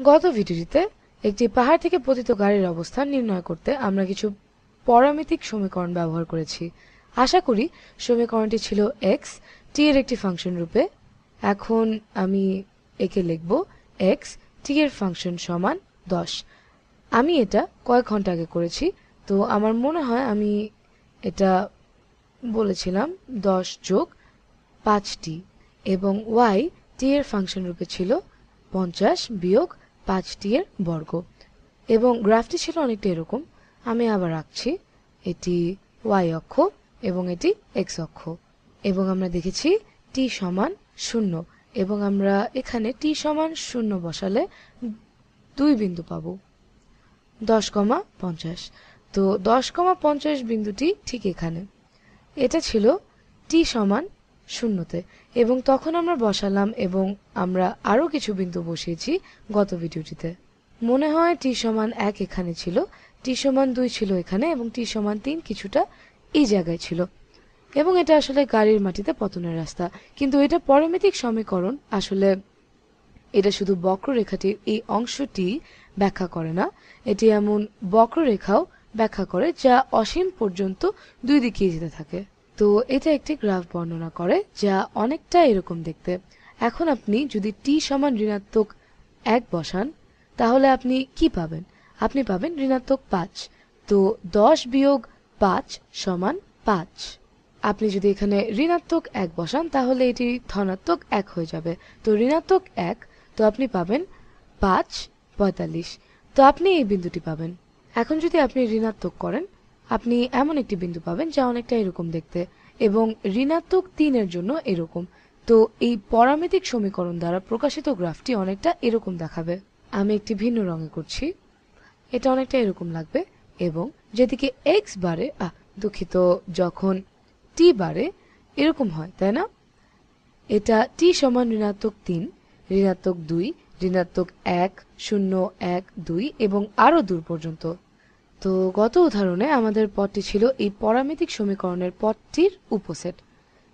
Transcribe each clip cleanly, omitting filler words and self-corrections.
গত ভিডিওটিতে একটি পাহাড় থেকে পতিত গাড়ির অবস্থান নির্ণয় করতে আমরা কিছু পরামিতিক সমীকরণ ব্যবহার করেছি। আশা করি সমীকরণটি ছিল x t এর একটি ফাংশন রূপে। এখন আমি একে লিখব x t এর ফাংশন সমান 10। আমি এটা কয়েক ঘন্টা আগে করেছি, তো আমার মনে হয় আমি এটা বলেছিলাম 10 যোগ 5t, এবং y t এর ফাংশন রূপে ছিল 50 বিয়োগ 5t এর বর্গ, এবং গ্রাফটি ছিল অনেকটা এরকম। আমি আবার আঁকছি, এটি y অক্ষ এবং এটি x অক্ষ, এবং আমরা দেখেছি t সমান 0, এবং আমরা এখানে t সমান 0 বসালে দুই বিন্দু পাবো 10,50। তো 10,50 বিন্দুটি ঠিক এখানে। এটা ছিল t সমান 0-তে, এবং তখন আমরা বসালাম এবং আমরা আরো কিছু বিন্দু বসিয়েছি গত ভিডিওটিতে। মনে হয় t সমান 1 এখানে ছিল, t সমান 2 ছিল এখানে, এবং t সমান 3 কিছুটা এই জায়গায় ছিল, এবং এটা আসলে গাড়ির মাটিতে পতনের রাস্তা। কিন্তু এটা পরামিতিক সমীকরণ, আসলে এটা শুধু বক্ররেখাটির এই অংশটি ব্যাখ্যা করে না, এটি এমন বক্ররেখাও ব্যাখ্যা করে যা অসীম পর্যন্ত দুই দিকে যেতে থাকে। তো এটা একটি গ্রাফ বর্ণনা করে যা অনেকটা এরকম দেখতে। এখন আপনি যদি t সমান ঋণাত্মক 1 বসান, তাহলে আপনি কি পাবেন? আপনি পাবেন ঋণাত্মক 5। তো 10 বিয়োগ 5 সমান 5। আপনি যদি এখানে ঋণাত্মক 1 বসান, তাহলে এটি ধনাত্মক 1 হয়ে যাবে। তো ঋণাত্মক 1, তো আপনি পাবেন 5/45। তো আপনি এই বিন্দুটি পাবেন। এখন যদি আপনি ঋণাত্মক করেন, আপনি এমন একটি বিন্দু পাবেন যা অনেকটা এরকম দেখতে, এবং ঋণাত্মক 3 এর জন্য এরকম। তো এই পরামিতিক সমীকরণ দ্বারা প্রকাশিত গ্রাফটি অনেকটা এরকম দেখাবে। আমি একটি ভিন্ন রঙে করছি, এটা অনেকটা এরকম লাগবে, এবং যেদিকে x বাড়ে, দুঃখিত, যখন t বাড়ে এরকম হয়, তাই না? এটা t সমান ঋণাত্মক 3, ঋণাত্মক 2, ঋণাত্মক 1, 0, 1, 2 এবং আরো দূর পর্যন্ত। তো গত উদাহরণে আমাদের পথটি ছিল এই পরামিতিক সমীকরণের পথটির উপসেট,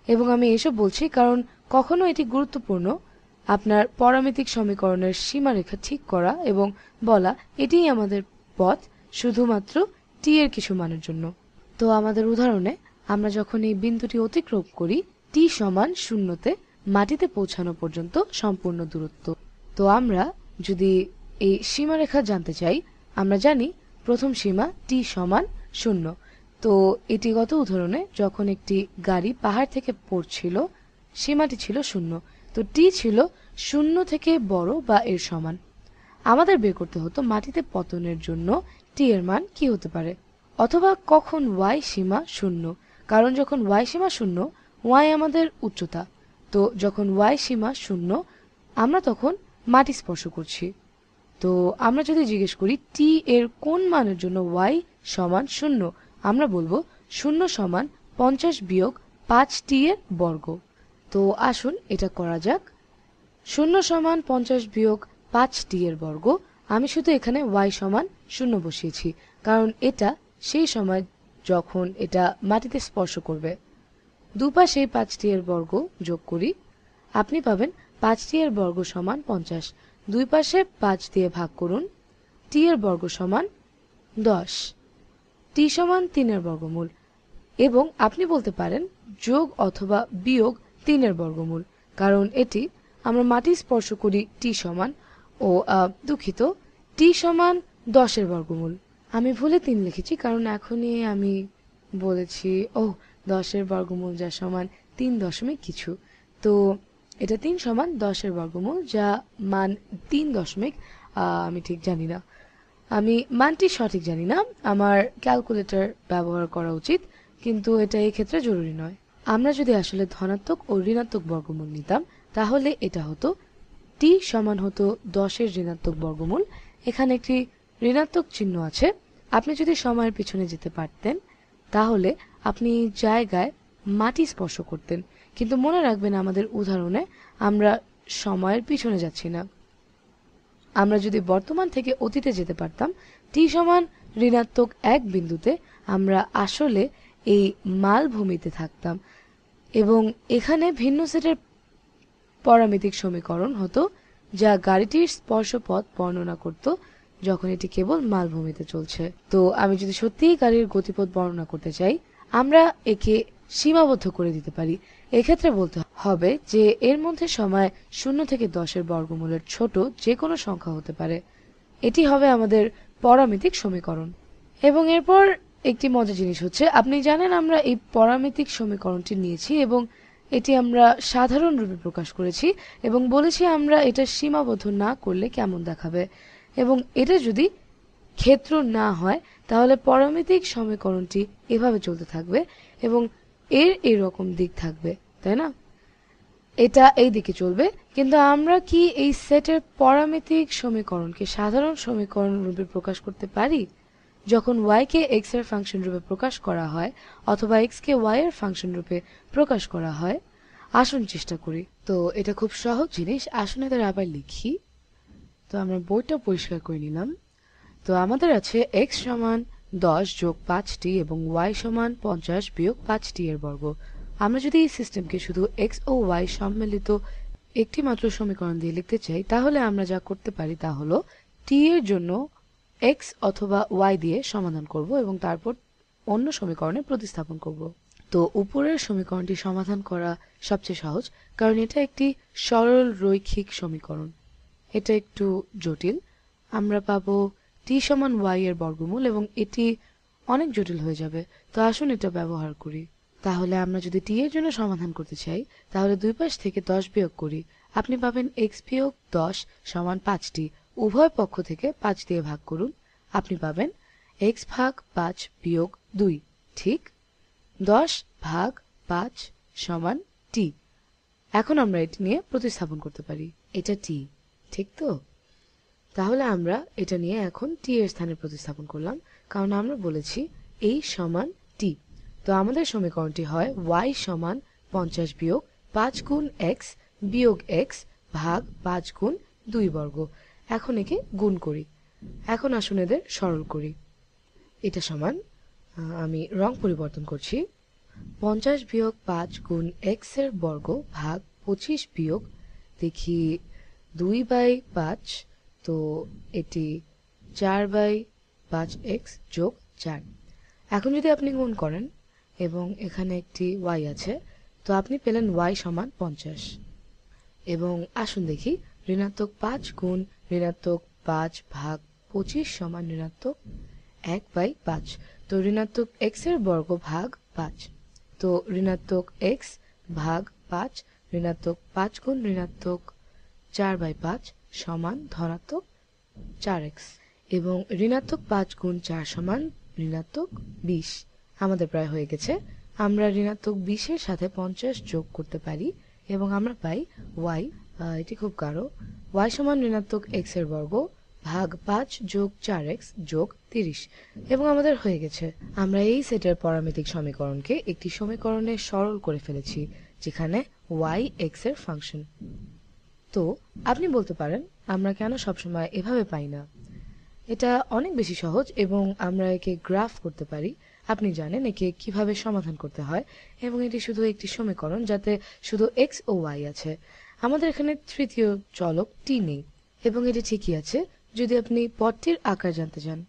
এবং আমি এসব বলছি কারণ কখনো এটি গুরুত্বপূর্ণ আপনার পরামিতিক সমীকরণের সীমারেখা ঠিক করা এবং বলা এটিই আমাদের পথ শুধুমাত্র t এর কিছু মানের জন্য। তো আমাদের উদাহরণে আমরা যখন এই বিন্দুটি অতিক্রম করি t সমান 0-তে মাটিতে পৌঁছানো পর্যন্ত সম্পূর্ণ দূরত্ব। তো আমরা যদি এই সীমারেখা জানতে চাই, আমরা জানি প্রথম সীমা t সমান 0। তো এটি গত উদাহরণে যখন একটি গাড়ি পাহাড় থেকে পড়ছিল, সীমাটি ছিল 0। তো t ছিল 0 থেকে বড় বা এর সমান। আমাদের বের করতে হতো মাটিতে পতনের জন্য t এর মান কি হতে পারে, অথবা কখন y সীমা 0, কারণ যখন y সীমা 0, y আমাদের উচ্চতা। তো যখন y সীমা 0, আমরা তখন মাটি স্পর্শ করছি। তো আমরা যদি জিজ্ঞেস করি t এর কোন মানের জন্য y সমান 0, আমরা বলবো 0 সমান 50 বিয়োগ 5t এর বর্গ। তো আসুন এটা করা যাক। 0 সমান 50 বিয়োগ 5t এর বর্গ। আমি শুধু এখানে y সমান 0 বসিয়েছি, কারণ এটা সেই সময় যখন এটা মাটিতে স্পর্শ করবে। দুপাশে 5t এর বর্গ যোগ করি, আপনি পাবেন 5t এর বর্গ সমান 50। দুই পাশে 5 দিয়ে ভাগ করুন, t এর বর্গ সমান 10। t সমান 3 এর বর্গমূল, এবং আপনি বলতে পারেন যোগ অথবা বিয়োগ 3 এর বর্গমূল, কারণ এটি আমরা মাটি স্পর্শ করি t সমান, ও দুঃখিত, t সমান 10 এর বর্গমূল। আমি ভুলে 3 লিখেছি, কারণ এখনই আমি বলেছি 10 এর বর্গমূল যা সমান 3 দশমিক কিছু। তো এটা 3 সমান 10 এর বর্গমূল, যা মান 3 দশমিক, আমি ঠিক জানি না, আমি মানটি সঠিক জানি না, আমার ক্যালকুলেটর ব্যবহার করা উচিত, কিন্তু এটা এই ক্ষেত্রে জরুরি নয়। আমরা যদি আসলে ধনাত্মক ও ঋণাত্মক বর্গমূল নিতাম, তাহলে এটা হতো t সমান হতো 10 এর ঋণাত্মক বর্গমূল। এখানে একটি ঋণাত্মক চিহ্ন আছে। আপনি যদি সময়ের পিছনে যেতে পারতেন, তাহলে আপনি জায়গায় মাটি স্পর্শ করতেন, কিন্তু মনে রাখবেন আমাদের উদাহরণে আমরা সময়ের পিছনে যাচ্ছি না। আমরা যদি বর্তমান থেকে অতীতে যেতে পারতাম, t সমান ঋণাত্মক 1 বিন্দুতে আমরা আসলে এই মালভূমিতে থাকতাম, এবং এখানে ভিন্ন সেটের পরামিতিক সমীকরণ হতো যা গাড়িটির স্পর্শপথ বর্ণনা করত যখন এটি কেবল মালভূমিতে চলছে। তো আমি যদি সত্যিই গাড়ির গতিপথ বর্ণনা করতে চাই, আমরা একে সীমাবদ্ধ করে দিতে পারি। এক্ষেত্রে বলতে হবে যে এর মধ্যে সময় 0 থেকে 10-এর বর্গমূলের ছোট যে কোনো সংখ্যা হতে পারে। এটি হবে আমাদের পরামিতিক সমীকরণ। এবং এরপর একটি মজার জিনিস হচ্ছে, আপনি জানেন আমরা এই পরামিতিক সমীকরণটি নিয়েছি এবং এটি আমরা সাধারণ রূপে প্রকাশ করেছি এবং বলেছি আমরা এটা সীমাবদ্ধ না করলে কেমন দেখাবে। এবং এটা যদি ক্ষেত্র না হয় তাহলে পরামিতিক সমীকরণটি এভাবে চলতে থাকবে এবং এর এরকম দিক থাকবে, তাই না? এটা এই দিকে চলবে। কিন্তু আমরা কি এই সেটের পরামিতিক সমীকরণকে সাধারণ সমীকরণ রূপে প্রকাশ করতে পারি? যখন y কে x এর ফাংশন রূপে প্রকাশ করা হয় অথবা x কে y এর ফাংশন রূপে প্রকাশ করা হয়, আসুন চেষ্টা করি। তো এটা খুব সহজ জিনিস, আসুন এদের আবার লিখি। তো আমরা বইটা পরিষ্কার করে নিলাম। তো আমাদের আছে x সমান 10 যোগ 5t এবং y সমান 50 বিয়োগ 5t এর বর্গ। আমরা যদি এই সিস্টেমকে শুধু x ও y সম্মিলিত একটি মাত্র সমীকরণ দিয়ে লিখতে চাই, তাহলে আমরা যা করতে পারি তা হলো t এর জন্য x অথবা y দিয়ে সমাধান করব এবং তারপর অন্য সমীকরণে প্রতিস্থাপন করব। তো উপরের সমীকরণটি সমাধান করা সবচেয়ে সহজ, কারণ এটা একটি সরল রৈখিক সমীকরণ। এটা একটু জটিল। আমরা পাবো t সমান y এর বর্গমূল এবং এটি অনেক জটিল হয়ে যাবে। তো আসুন এটা ব্যবহার করি। তাহলে আমরা যদি t এর জন্য সমাধান করতে চাই, তাহলে দুই পাশ থেকে 10 বিয়োগ করি। আপনি পাবেন x বিয়োগ 10 সমান 5t। উভয় পক্ষ থেকে 5 দিয়ে ভাগ করুন। আপনি পাবেন x ভাগ 5 বিয়োগ 2, ঠিক? 10 ভাগ 5 সমান t। এখন আমরা এটি নিয়ে প্রতিস্থাপন করতে পারি। এটা t, ঠিক তো? তাহলে আমরা এটা নিয়ে এখন t এর স্থানে প্রতিস্থাপন করলাম, কারণ আমরা বলেছি এই সমান t। তো আমাদের সমীকরণটি হয় y সমান 50 বিয়োগ 5 গুণ x বিয়োগ x ভাগ 5 গুণ 2 বর্গ। এখন একে গুণ করি। এখন আসুন এদের সরল করি। এটা সমান, আমি রং পরিবর্তন করছি, 50 বিয়োগ 5 গুণ x এর বর্গ ভাগ 25 বিয়োগ দেখি 2/5, তো এটি 4/5x যোগ 4। এখন যদি আপনি গুণ করেন এবং এখানে একটি y আছে, তো আপনি পেলেন y সমান 50। এবং আসুন দেখি, ঋণাত্মক 5 গুণ ঋণাত্মক 5 ভাগ 25 সমান ঋণাত্মক 1/5। তো ঋণাত্মক x এর বর্গ ভাগ 5, তো ঋণাত্মক x ভাগ 5 ঋণাত্মক 5 গুণ ঋণাত্মক 4/5 সমান ধনাত্মক 4x এবং ঋণাত্মক 5 গুণ 4 সমান ঋণাত্মক 20। আমাদের প্রায় হয়ে গেছে। আমরা ঋণাত্মক 20 এর সাথে 50 যোগ করতে পারি এবং আমরা পাই y, এটি খুব গাঢ়, y সমান ঋণাত্মক x এর বর্গ ভাগ 5 যোগ 4x যোগ 30। এবং আমাদের হয়ে গেছে। আমরা এই সেটের পরামিতিক সমীকরণকে একটি সমীকরণে সরল করে ফেলেছি যেখানে y x এর ফাংশন। তো আপনি বলতে পারেন আমরা কেন সবসময় এভাবে পাই না? এটা অনেক বেশি সহজ এবং আমরা একে গ্রাফ করতে পারি। আপনি জানেন একে কিভাবে সমাধান করতে হয় এবং এটি শুধু একটি সমীকরণ যাতে শুধু x ও y আছে। আমাদের এখানে তৃতীয় চলক t নেই এবং এটি ঠিকই আছে যদি আপনি পথটির আকার জানতে চান।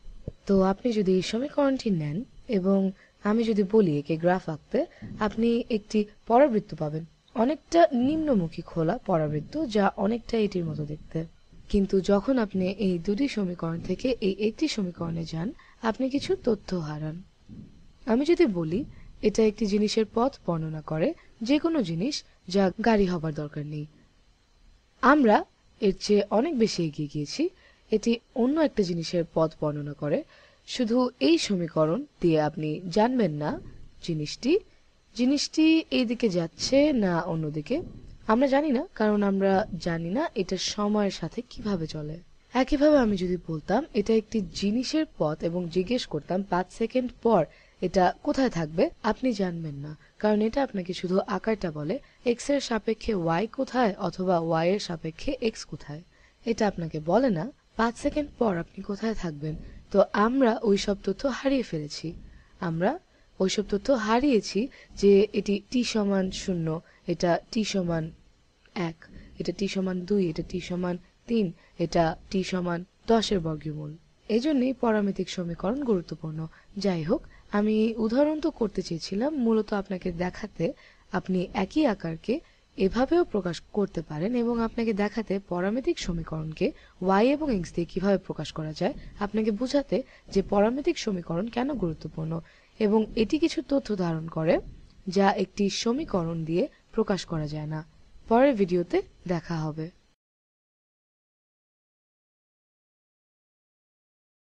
তো আপনি যদি এই সমীকরণটি নেন এবং আমি যদি বলি একে গ্রাফ আঁকতে, আপনি একটি পরাবৃত্ত পাবেন, অনেকটা নিম্নমুখী খোলা পরাবৃত্ত যা অনেকটা এটির মতো দেখতে। কিন্তু যখন আপনি এই দুটি সমীকরণ থেকে এই একটি সমীকরণে যান, আপনি কিছু তথ্য হারান। আমি যদি বলি এটা একটি জিনিসের পথ বর্ণনা করে, যে কোনো জিনিস যা গাড়ি হবার দরকার নেই, আমরা এর চেয়ে অনেক বেশি এগিয়ে গিয়েছি। এটি অন্য একটা জিনিসের পথ বর্ণনা করে। শুধু এই সমীকরণ দিয়ে আপনি জানবেন না জিনিসটি এই দিকে যাচ্ছে না অন্যদিকে। আমরা জানি না, কারণ আমরা জানি না এটা সময়ের সাথে কিভাবে চলে। একইভাবে আমি যদি বলতাম এটা একটি জিনিসের পথ এবং জিজ্ঞেস করতাম 5 সেকেন্ড পর এটা কোথায় থাকবে, আপনি জানবেন না, কারণ এটা আপনাকে শুধু আকারটা বলে x এর সাপেক্ষে y কোথায় অথবা y এর সাপেক্ষে x কোথায়। এটা আপনাকে বলে না 5 সেকেন্ড পর আপনি কোথায় থাকবেন। তো আমরা ওইসব তথ্য হারিয়ে ফেলেছি। আমরা ওইসব তথ্য হারিয়েছি যে এটি t সমান 0, এটা t সমান 1, এটা t সমান 2, এটা t সমান 3, এটা t সমান 10 এর বর্গমূল। এজন্যই পরামিতিক সমীকরণ গুরুত্বপূর্ণ। যাই হোক, আমি উদাহরণ তো করতে চেয়েছিলাম মূলত আপনাকে দেখাতে আপনি একই আকারকে এভাবেও প্রকাশ করতে পারেন এবং আপনাকে দেখাতে পরামিতিক সমীকরণকে y এবং x দিয়ে কিভাবে প্রকাশ করা যায়, আপনাকে বোঝাতে যে পরামিতিক সমীকরণ কেন গুরুত্বপূর্ণ এবং এটি কিছু তথ্য ধারণ করে যা একটি সমীকরণ দিয়ে প্রকাশ করা যায় না। পরের ভিডিওতে দেখা হবে।